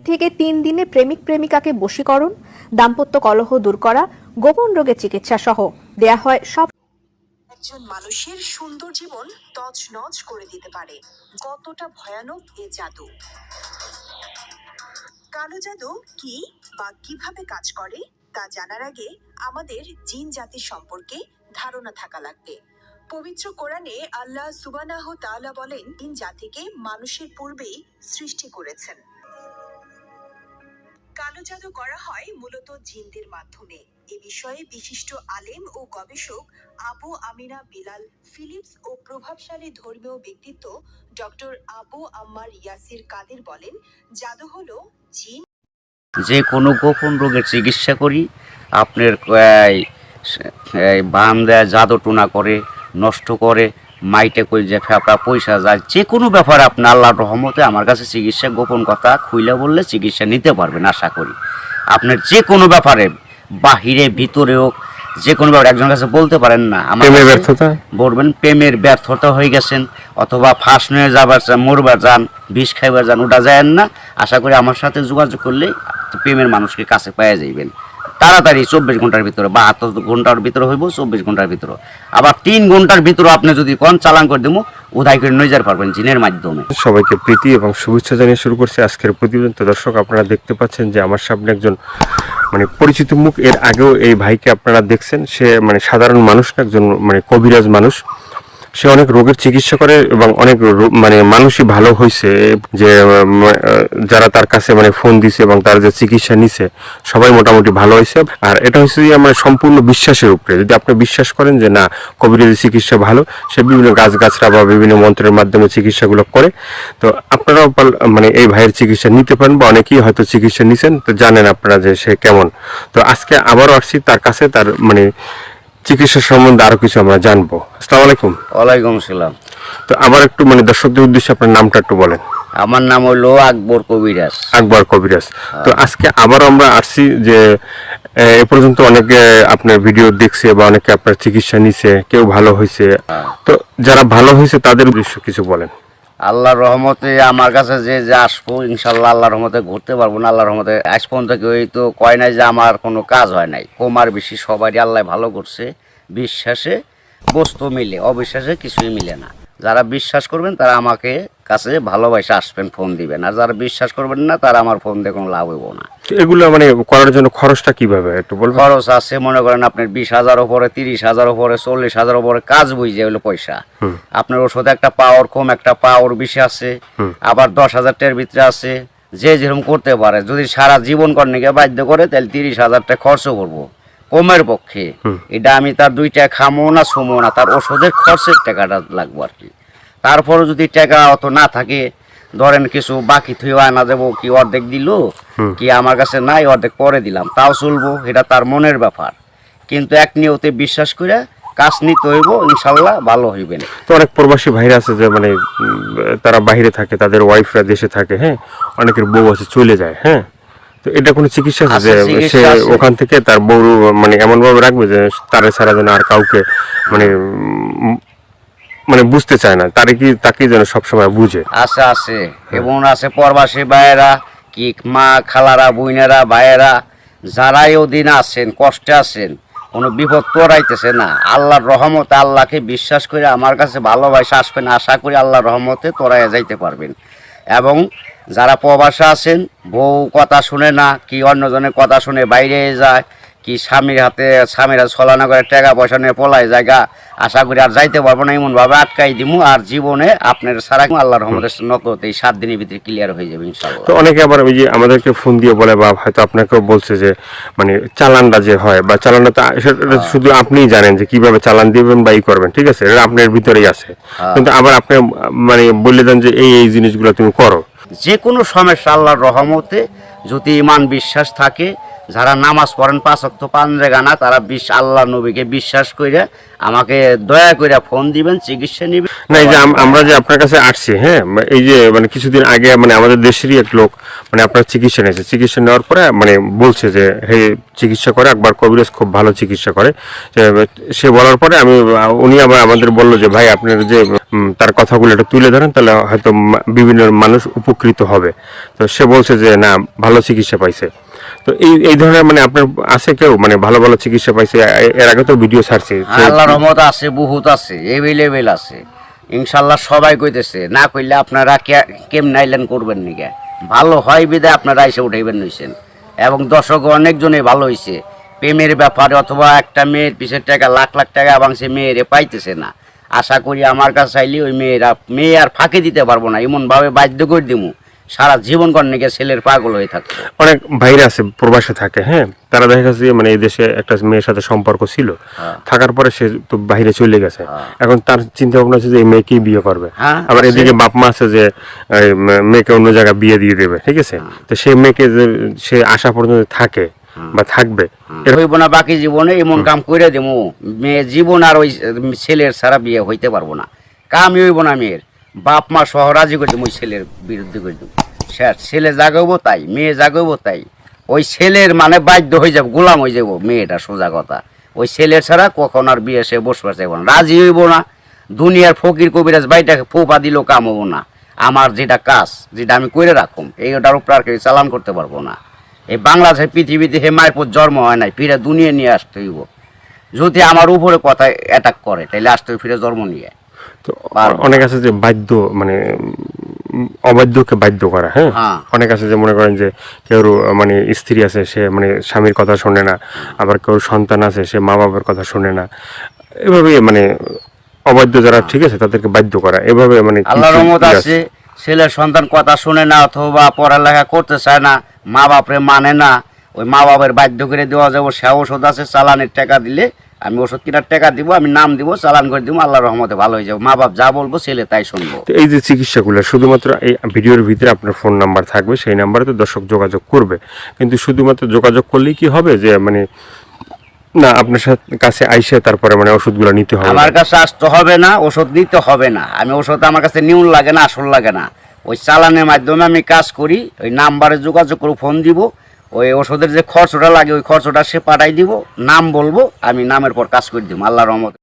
থেকে ৩ দিনে প্রেমিক প্রেমিকাকে বশীকরণ, দাম্পত্য কলহ দূর করা, গোপন রোগের চিকিৎসা সহ দেয়া হয় সব। একজন মানুষের সুন্দর জীবন তছনছ করে দিতে পারে। কতটা ভয়ানক এ জাদু! কালো জাদু কি বা কিভাবে কাজ করে তা জানার আগে আমাদের জিন জাতি সম্পর্কে ধারণা থাকা লাগবে। পবিত্র কোরআনে আল্লাহ সুবহানাহু তাআলা বলেন, জিন জাতিকে মানুষের পূর্বেই সৃষ্টি করেছেন। কালো জাদু করা হয় মূলত জিনদের মাধ্যমে। এ বিষয়ে বিশিষ্ট আলেম ও গবেষক আবু আমিনা বিলাল ফিলিপস ও প্রভাবশালী ধর্মীয় ব্যক্তিত্ব ডক্টর আবু আম্মার ইয়াসির কাদের বলেন, জাদু হলো জিন যে কোনো গোপন রোগের চিকিৎসা করি। আপনার বান দেয়, জাদু টুনা করে, নষ্ট করে, মাইটে করে যে ফেপড়া পয়সা যায়, যে কোনো ব্যাপারে আপনি আল্লাহর রহমতে আমার কাছে চিকিৎসা গোপন কথা খুইলা বললে চিকিৎসা নিতে পারবেন। আশা করি আপনার যে কোনো ব্যাপারে বাহিরে ভিতরেও যে কোনো ব্যাপারে একজনের কাছে বলতে পারেন না আমার ব্যর্থতা বলবেন, প্রেমের ব্যর্থতা হয়ে গেছেন অথবা ফাঁস নিয়ে যাবার চান, মরবার যান, বিষ খাইবার যান, ওটা যায় না। আশা করি আমার সাথে যোগাযোগ করলে প্রেমের মানুষকে কাছে পাওয়া যাইবেন তাড়াতাড়ি। 24 ঘন্টার ভিতরে, 72 ঘন্টার ভিতরে হইব, 24 ঘন্টার ভিতরে। আবার 3 ঘন্টার ভিতরে আপনি যদি কোন চালান করে দেবো, উদাই করে নিয়ে যেতে পারবেন জিনের মাধ্যমে। সবাইকে প্রীতি এবং শুভেচ্ছা জানিয়ে শুরু করছে আজকের প্রতিবেদন। তো দর্শক, আপনারা দেখতে পাচ্ছেন যে আমার সামনে একজন পরিচিত মুখ। এর আগেও এই ভাইকে আপনারা দেখছেন। সে সাধারণ মানুষ না, একজন কবিরাজ মানুষ। সে অনেক রোগের চিকিৎসা করে এবং অনেক মানুষই ভালো হয়েছে। যে যারা তার কাছে ফোন দিছে এবং তার যে চিকিৎসা নিছে সবাই মোটামুটি ভালো হয়েছে। আর এটা হচ্ছে যে আমরা সম্পূর্ণ বিশ্বাসের উপরে। যদি আপনি বিশ্বাস করেন যে না, কবিরাজি চিকিৎসা ভালো, সে বিভিন্ন গাছগাছরা বা বিভিন্ন মন্ত্রের মাধ্যমে চিকিৎসাগুলো করে, তো আপনারাও এই ভাইয়ের চিকিৎসা নিতে পারেন বা অনেকেই হয়তো চিকিৎসা নিছেন, তো জানেন আপনারা যে সে কেমন। তো আজকে আবারও আসছি তার কাছে, তার চিকিৎসা সম্বন্ধে আরো কিছু আমরা জানবো। আসসালামু আলাইকুম। ওয়ালাইকুম আসসালাম। তো আবার একটু দর্শকদের উদ্দেশ্যে আপনার নামটা একটু বলেন। আমার নাম হলো আকবর কবিরাজ। আকবর কবিরাজ। তো আজকে আবারও আমরা আসছি যে এ পর্যন্ত অনেকে আপনার ভিডিও দেখছে বা অনেকে আপনার চিকিৎসা নিছে, কেউ ভালো হয়েছে। তো যারা ভালো হয়েছে তাদের উদ্দেশ্য কিছু বলেন। আল্লাহর রহমতে আমার কাছে যে আসবো, ইনশাল্লাহ আল্লাহর রহমতে ঘুরতে পারবো না। আল্লাহর রহমতে আজ পর্যন্ত কেউ তো কয় নাই যে আমার কোনো কাজ হয় নাই। কমার বেশি সবারই আল্লাহ ভালো করছে। বিশ্বাসে বস্তু মিলে, অবিশ্বাসে কিছুই মিলে না। যারা বিশ্বাস করবেন তারা আমাকে কাছে ভালোবাসে আসবেন, ফোন দিবেন। আর যারা বিশ্বাস করবেন না তারা আমার ফোন দিয়ে কোনো লাভ হইব না। এগুলো করার জন্য খরচটা কিভাবে একটু বলবেন? খরচ আছে, মনে করেন আপনার 20,000 উপরে, 30,000 উপরে, 40,000 উপরে কাজ বুঝে হলো পয়সা। আপনার ওষুধ একটা পাওয়ার কম, একটা পাওয়ার বেশি আছে, আবার 10,000 টাকার ভিতরে আছে। যে যেরকম করতে পারে। যদি সারা জীবন করতে গিয়ে বাধ্য করে তাহলে 30,000 টাকা খরচ করবো কমের পক্ষে। এটা আমি তার 2 টাকা খামো না, ছুমো না, তার ওষুধের খরচের টাকাটা লাগবো আর কি। তারপরে যদি টাকা অত না থাকে, ধরেন কিছু বাকি থুয়ে আনা দেবো, কি অর্ধেক দিল, কি আমার কাছে নাই, অর্ধেক পরে দিলাম, তাও চলবো। এটা তার মনের ব্যাপার। কিন্তু এক নিয়তে বিশ্বাস করে কাজ নিতে হইব, ইনশাল্লাহ ভালো হইবেন। তো অনেক প্রবাসী ভাইরা আছে যে তারা বাইরে থাকে, তাদের ওয়াইফরা দেশে থাকে, হ্যাঁ, অনেকের বউ আছে চলে যায়, হ্যাঁ। তো এটা কোনো চিকিৎসা আছে যে সে ওখান থেকে তার বউ এমন ভাবে রাখবে যে তারে ছাড়া যেন আর কাউকে বুঝতে চায় না, তাকে যেন সবসময় বুঝে। আছে আছে এবং আছে প্রবাসী ভাইয়েরা, কি মা খালারা, বোনেরা, ভাইয়েরা, যারাই ওদিন আছেন, কষ্টে আছেন, কোনো বিপদ তোরাইতেছে না, আল্লাহর রহমতে আল্লাহকে বিশ্বাস করে আমার কাছে ভালোবাসা আসবেন। আশা করি আল্লাহর রহমতে তোরাইয়া যাইতে পারবেন। এবং যারা প্রবাসে আছেন, বউ কথা শুনে না, কি অন্যজনের কথা শুনে বাইরে যায়, কি স্বামীরা ছলনা করে টাকা পয়সা নিয়ে পলায় জায়গা, আশা করি আর যাইতে পারবো না, এমনভাবে আটকাই দিমু। আর জীবনে আপনার সারা আল্লাহর রহমতের নকলতে এই 7 দিনের ভিতরে ক্লিয়ার হয়ে যাবে ইনশাআল্লাহ। তো অনেকে আবার ওই যে আমাদেরকে ফোন দিয়ে বলে বা হয়তো আপনাকেও বলছে যে চালানটা যে হয় বা চালানটা সেটা শুধু আপনিই জানেন যে কিভাবে চালান দিবেন বা করবেন, ঠিক আছে, এটা আপনার ভিতরেই আছে। কিন্তু আবার আপনি বলে দেন যে এই জিনিসগুলো তুমি করো। যে কোনো সমস্যা আল্লাহর রহমতে যদি ইমান বিশ্বাস থাকে, যারা নামাজ পড়েন 5 ওয়াক্ত 5 জায়গা না, তারা আল্লাহ নবীকে বিশ্বাস করে আমাকে দয়া করে ফোন দিবেন, চিকিৎসা নেবেন। না এই যে আমরা যে আপনার কাছে আসছি, হ্যাঁ, এই যে মানে কিছুদিন আগে মানে আমাদের দেশেরই এক লোক মানে আপনার চিকিৎসা নিয়েছে, চিকিৎসা নেওয়ার পরে মানে বলছে যে হে চিকিৎসা করে একবার, কবিরাজ খুব ভালো চিকিৎসা করে। সে বলার পরে উনি আবার আমাদের বললো যে ভাই আপনার যে তার কথাগুলো একটু তুলে ধরেন, তাহলে হয়তো বিভিন্ন মানুষ উপকৃত হবে। তো সে বলছে যে না, ভালো চিকিৎসা পাইছে। তো এই ধরনের মানে আপনার আছে কেউ মানে ভালো ভালো চিকিৎসা পাইছে? এর আগে তো ভিডিও ছাড়ছে। আল্লাহর রহমত আছে, বহুত আছে, এভেলেবেল আছে ইনশাল্লাহ। সবাই কইতেছে, না কইলে আপনারা কেমন আইলেন করবেন নিকে, ভালো হয় বিদায় আপনারা এসে উঠাইবেন নইছেন। এবং দর্শক অনেকজনে ভালো হয়েছে প্রেমের ব্যাপারে, অথবা একটা মেয়ের পিছের টাকা লাখ লাখ টাকা এবং সে মেয়েরে পাইতেছে না। আশা করি আমার কাছে চাইলে ওই মেয়ে আর ফাঁকি দিতে পারবো না, এমনভাবে বাধ্য করে দিমু সারা জীবন কর্ণিকে ছেলের পাগল হয়ে থাকবে। অনেক ভাইরা আছে প্রবাসে থাকে, হ্যাঁ, তারা দেখা গেছে মানে এই দেশে একটা মেয়ের সাথে সম্পর্ক ছিল, থাকার পরে সে তো বাইরে চলে গেছে। এখন তার চিন্তা ভাবনা আছে যে এই মেয়েকেই বিয়ে করবে। আবার এদিকে বাপ মা আছে যে মেয়েকে অন্য জায়গায় বিয়ে দিয়ে দেবে, ঠিক আছে। তো সেই মেয়েকে যে সে আসা পর্যন্ত থাকে বা থাকবে, হইব না বাকি জীবনে এমন কাম করে দেবো, মেয়ে জীবন আর ওই ছেলের ছাড়া বিয়ে হইতে পারবো না। কামই হইব না মেয়ের, বাপ মা সহ রাজি করে দেবো, ওই ছেলের বিরুদ্ধে করে দেবো। ছেলে জাগাবো তাই, মেয়ে জাগাবো তাই, ওই ছেলের মানে বাধ্য হয়ে যাবো, গোলাম হয়ে যাবো মেয়েটা, সোজা কথা। ওই ছেলের ছাড়া কখন আর বিয়ে সে বসবার চাইব না, রাজি হইব না। দুনিয়ার ফকির কবিরাজ বাইটাকে ফোপা দিলেও কাম হবো না। আমার যেটা কাজ, যেটা আমি করে রাখুম, এইটার উপর আর কেউ চালান করতে পারবো না। এই বাংলাদেশের পৃথিবীতে হে মায়ের পর জন্ম হয় নাই, ফিরে দুনিয়া নিয়ে আসতে হইব। যদি আমার উপরে কথা অ্যাটাক করে তাহলে আসতে হইব ফিরে জন্ম নিয়ে। তো অনেক আছে যে বাধ্য মানে অবাধ্যকে বাধ্য করা, হ্যাঁ, অনেক আছে যে মনে করেন যে কেউ মানে স্ত্রী আছে, সে মানে স্বামীর কথা শোনে না, আবার কেউ সন্তান আছে, সে মা বাবার কথা শোনে না, এভাবে মানে অবাধ্য যারা, ঠিক আছে, তাদেরকে বাধ্য করা, এভাবে মানে আল্লাহর রহমত আছে। ছেলের সন্তান কথা শুনে না, অথবা পড়ালেখা করতে চায় না, মা বাপরে মানে না, ওই মা বাবার বাধ্য করে দেওয়া যাবো। সে ওষুধ আছে, চালানের টাকা দিলে আমি ওষুধ কেনার টাকা দিব, আমি নাম দিব, চালান করে দিব, আল্লাহর রহমতে ভালো হয়ে যাবো। মা বাপ যা বলবো ছেলে তাই শুনবো। এই যে চিকিৎসাগুলো শুধুমাত্র এই ভিডিওর ভিতরে আপনার ফোন নাম্বার থাকবে, সেই নাম্বারে তো দর্শক যোগাযোগ করবে। কিন্তু শুধুমাত্র যোগাযোগ করলেই কি হবে যে মানে না আপনার কাছে আইসে তারপরে মানে ওষুধগুলো নিতে হবে? আমার কাছে আসতে হবে না, ওষুধ নিতে হবে না। আমি ওষুধ আমার কাছে নিউন লাগে না, আসল লাগে না। ওই চালানের মাধ্যমে আমি কাজ করি, ওই নাম্বারে যোগাযোগ করে ফোন দিব, ওই ওষুধের যে খরচটা লাগে ওই খরচটা সে পাঠাই দিব, নাম বলবো, আমি নামের পর কাজ করে দিব আল্লাহর রহমতে।